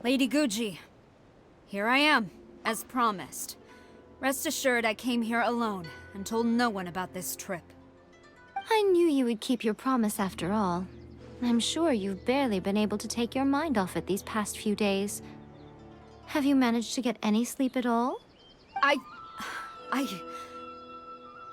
Lady Guji, here I am, as promised. Rest assured I came here alone and told no one about this trip. I knew you would keep your promise after all. I'm sure you've barely been able to take your mind off it these past few days. Have you managed to get any sleep at all?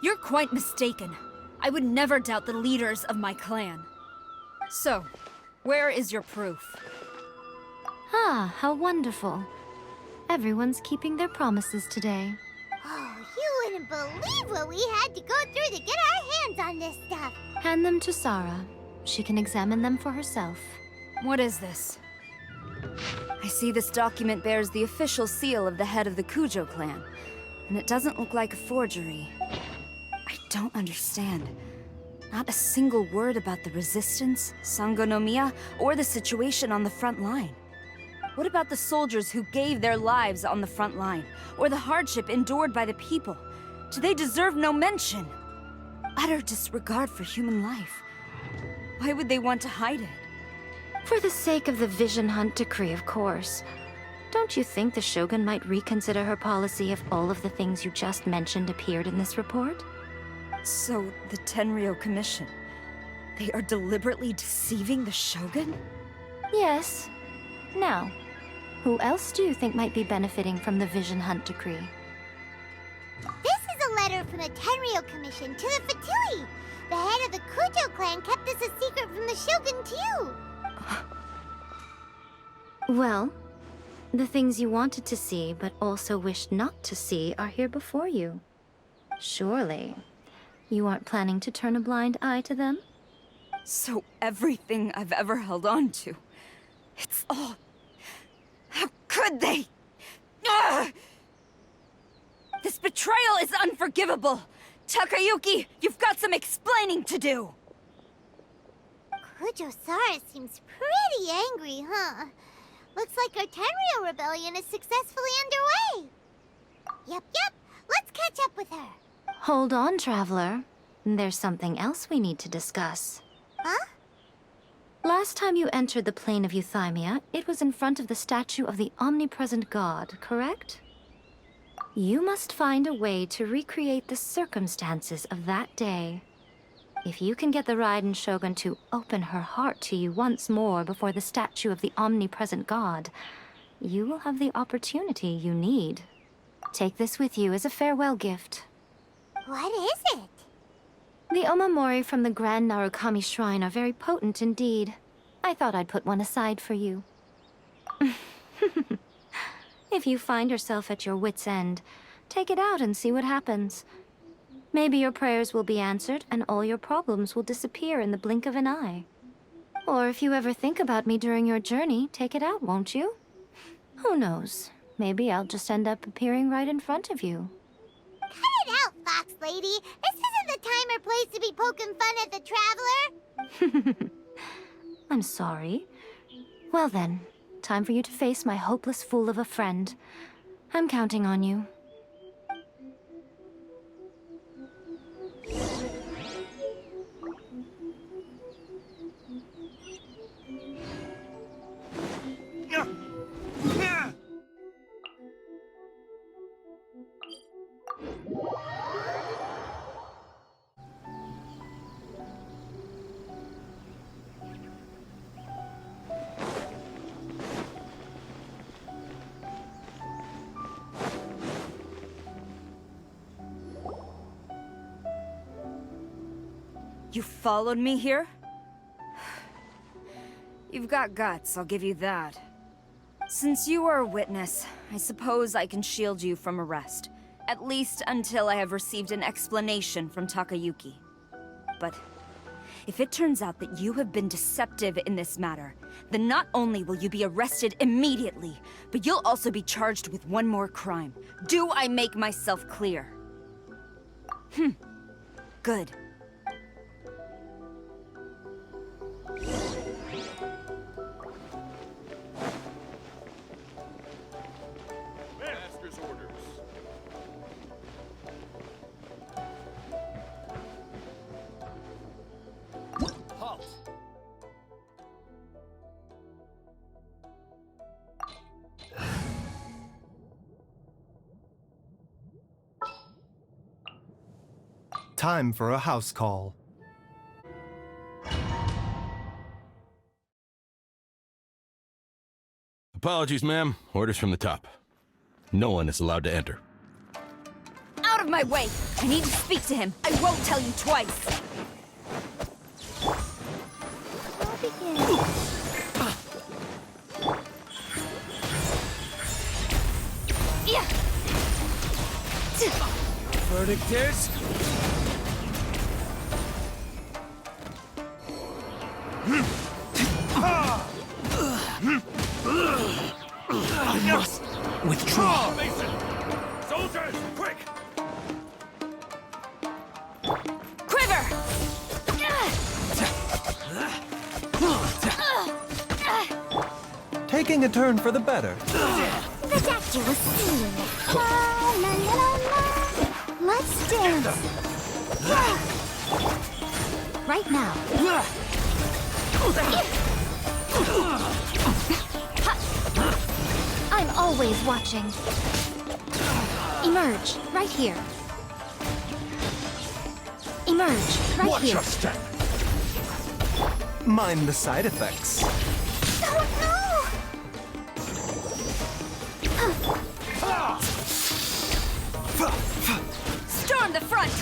You're quite mistaken. I would never doubt the leaders of my clan. So, where is your proof? Ah, how wonderful. Everyone's keeping their promises today. Oh, you wouldn't believe what we had to go through to get our hands on this stuff. Hand them to Sara. She can examine them for herself. What is this? I see this document bears the official seal of the head of the Kujou clan, and it doesn't look like a forgery. I don't understand. Not a single word about the resistance, Sangonomiya, or the situation on the front line. What about the soldiers who gave their lives on the front line, or the hardship endured by the people? Do they deserve no mention? Utter disregard for human life. Why would they want to hide it? For the sake of the Vision Hunt decree, of course. Don't you think the Shogun might reconsider her policy if all of the things you just mentioned appeared in this report? So, the Tenryou Commission, they are deliberately deceiving the Shogun? Yes. Now, who else do you think might be benefiting from the Vision Hunt decree? This is a letter from the Tenryou Commission to the Fatui. The head of the Kujou clan kept this a secret from the Shogun, too. Well, the things you wanted to see but also wished not to see are here before you. Surely, you aren't planning to turn a blind eye to them? So everything I've ever held on to, it's all... How could they? Ugh! This betrayal is unforgivable! Takayuki, you've got some explaining to do! Kujou Sara seems pretty angry, huh? Looks like our Tenryou rebellion is successfully underway. Yep. Let's catch up with her. Hold on, Traveler. There's something else we need to discuss. Huh? Last time you entered the plane of Euthymia, it was in front of the statue of the Omnipresent God, correct? You must find a way to recreate the circumstances of that day. If you can get the Raiden Shogun to open her heart to you once more before the statue of the Omnipresent God, you will have the opportunity you need. Take this with you as a farewell gift. What is it? The omamori from the Grand Narukami Shrine are very potent indeed. I thought I'd put one aside for you. If you find yourself at your wit's end, take it out and see what happens. Maybe your prayers will be answered and all your problems will disappear in the blink of an eye. Or if you ever think about me during your journey, take it out, won't you? Who knows? Maybe I'll just end up appearing right in front of you. Cut it out, Fox Lady. This isn't the time or place to be poking fun at the Traveler. I'm sorry. Well then, time for you to face my hopeless fool of a friend. I'm counting on you. You followed me here? You've got guts, I'll give you that. Since you are a witness, I suppose I can shield you from arrest. At least until I have received an explanation from Takayuki. But if it turns out that you have been deceptive in this matter, then not only will you be arrested immediately, but you'll also be charged with one more crime. Do I make myself clear? Good. Master's orders. time for a house call. Apologies, ma'am. Orders from the top. No one is allowed to enter. Out of my way! I need to speak to him. I won't tell you twice. I'll begin. Yeah. Verdict is... I must withdraw. Mason! Soldiers, quick! Quiver! Taking a turn for the better. The doctor was singing. La la la la la. Let's dance. Right now. I'm always watching. Emerge, right here. Emerge, right Watch here. your step! Mind the side effects. Oh no! Storm the front!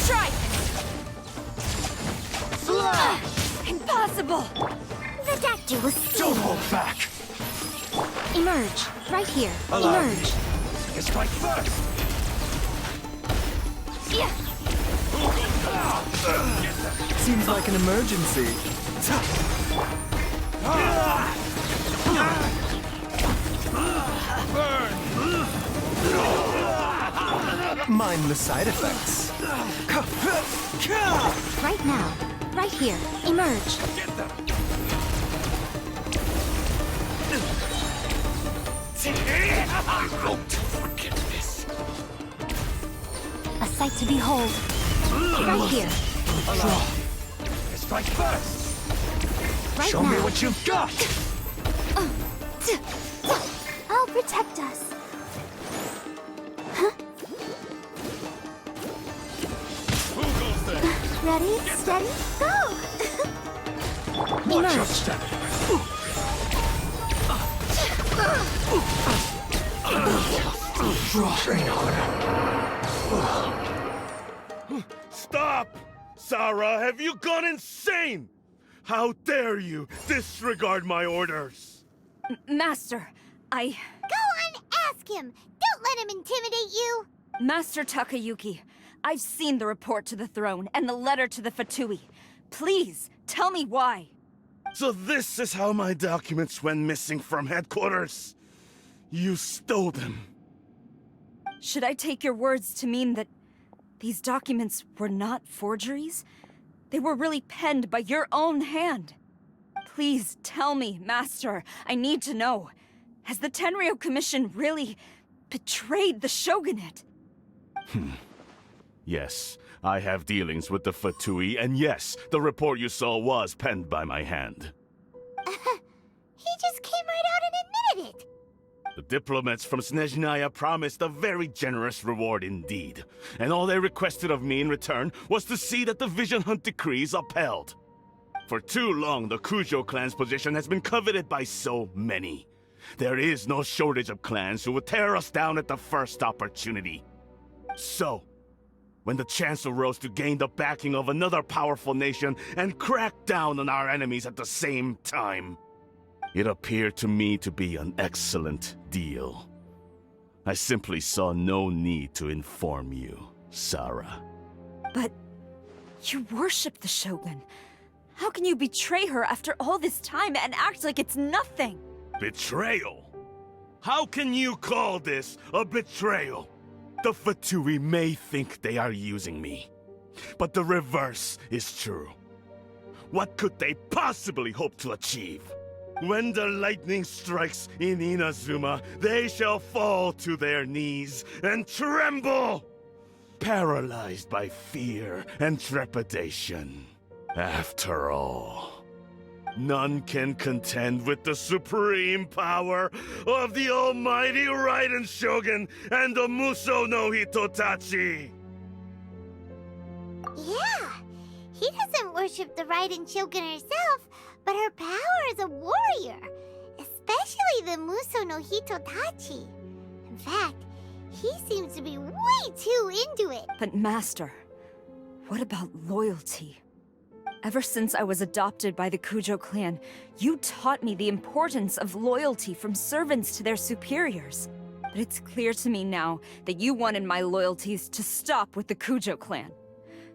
Strike! Impossible! The doctor was Don't singing. hold back! Emerge, right here. Allow me. Emerge. You strike first! Yeah. Seems like an emergency. Mind the side effects. Right now. Right here. Emerge. Get them! I won't forget this! A sight to behold. Right here. You strike first! Right Show now. me what you've got! I'll protect us. Who goes there? Ready, steady, go! Watch your Emerge. step! Stop! Sara, have you gone insane? How dare you disregard my orders? Master, Go on, ask him. Don't let him intimidate you. Master Takayuki, I've seen the report to the throne and the letter to the Fatui. Please, tell me why. So this is how my documents went missing from headquarters? You stole them. Should I take your words to mean that these documents were not forgeries? They were really penned by your own hand. Please tell me, Master. I need to know. Has the Tenryou Commission really betrayed the Shogunate? Yes, I have dealings with the Fatui, and yes, the report you saw was penned by my hand. He just came right out and admitted it. The diplomats from Snezhnaya promised a very generous reward indeed, and all they requested of me in return was to see that the Vision Hunt decrees upheld. For too long, the Kujou clan's position has been coveted by so many. There is no shortage of clans who would tear us down at the first opportunity. So, when the chance arose to gain the backing of another powerful nation and crack down on our enemies at the same time, it appeared to me to be an excellent deal. I simply saw no need to inform you, Sara. But you worship the Shogun. How can you betray her after all this time and act like it's nothing? Betrayal? How can you call this a betrayal? The Fatui may think they are using me, but the reverse is true. What could they possibly hope to achieve? When the lightning strikes in Inazuma, they shall fall to their knees and tremble, paralyzed by fear and trepidation. After all, none can contend with the supreme power of the almighty Raiden Shogun and the Muso no Hitotachi. Yeah, he doesn't worship the Raiden Shogun herself, but her power as a warrior, especially the Muso no Hitotachi. In fact, he seems to be way too into it. But Master, what about loyalty? Ever since I was adopted by the Kujou clan, you taught me the importance of loyalty from servants to their superiors. But it's clear to me now that you wanted my loyalties to stop with the Kujou clan.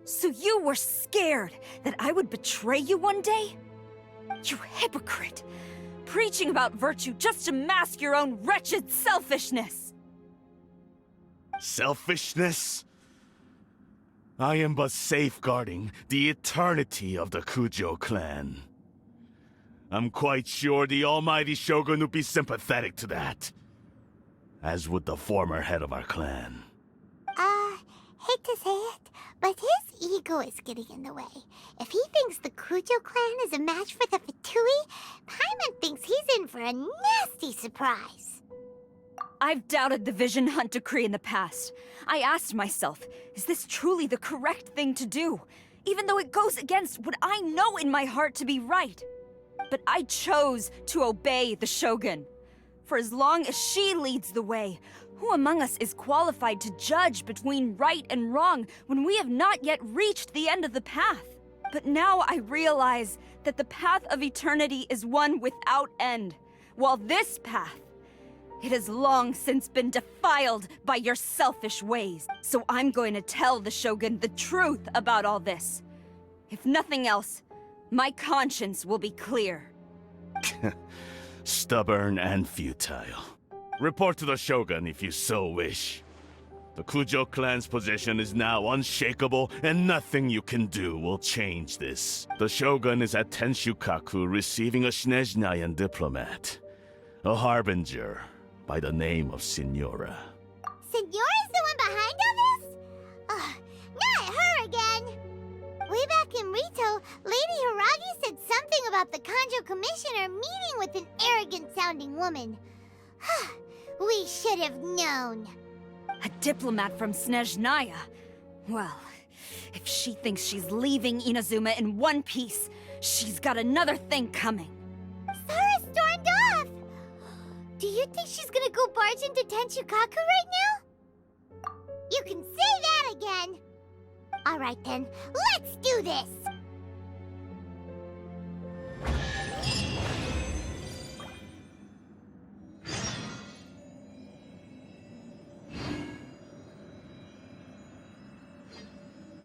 So you were scared that I would betray you one day? You hypocrite! Preaching about virtue just to mask your own wretched selfishness! Selfishness? I am but safeguarding the eternity of the Kujou clan. I'm quite sure the almighty Shogun would be sympathetic to that. As would the former head of our clan. Hate to say it, but his ego is getting in the way. If he thinks the Kujou clan is a match for the Fatui, Paimon thinks he's in for a nasty surprise. I've doubted the Vision Hunt decree in the past. I asked myself, is this truly the correct thing to do? Even though it goes against what I know in my heart to be right. But I chose to obey the Shogun. For as long as she leads the way, who among us is qualified to judge between right and wrong when we have not yet reached the end of the path? But now I realize that the path of eternity is one without end, while this path, it has long since been defiled by your selfish ways. So I'm going to tell the Shogun the truth about all this. If nothing else, my conscience will be clear. Stubborn and futile. Report to the Shogun if you so wish. The Kujou clan's position is now unshakable, and nothing you can do will change this. The Shogun is at Tenshukaku receiving a Snezhnayan diplomat, a harbinger by the name of Signora. Signora's the one behind all this? Not her again! Way back in Rito, Lady Hiragi said something about the Kanjo Commissioner meeting with an arrogant-sounding woman. We should have known. A diplomat from Snezhnaya? Well, if she thinks she's leaving Inazuma in one piece, she's got another thing coming. Sara stormed off! Do you think she's gonna go barge into Tenshukaku right now? You can say that again! Alright then, let's do this!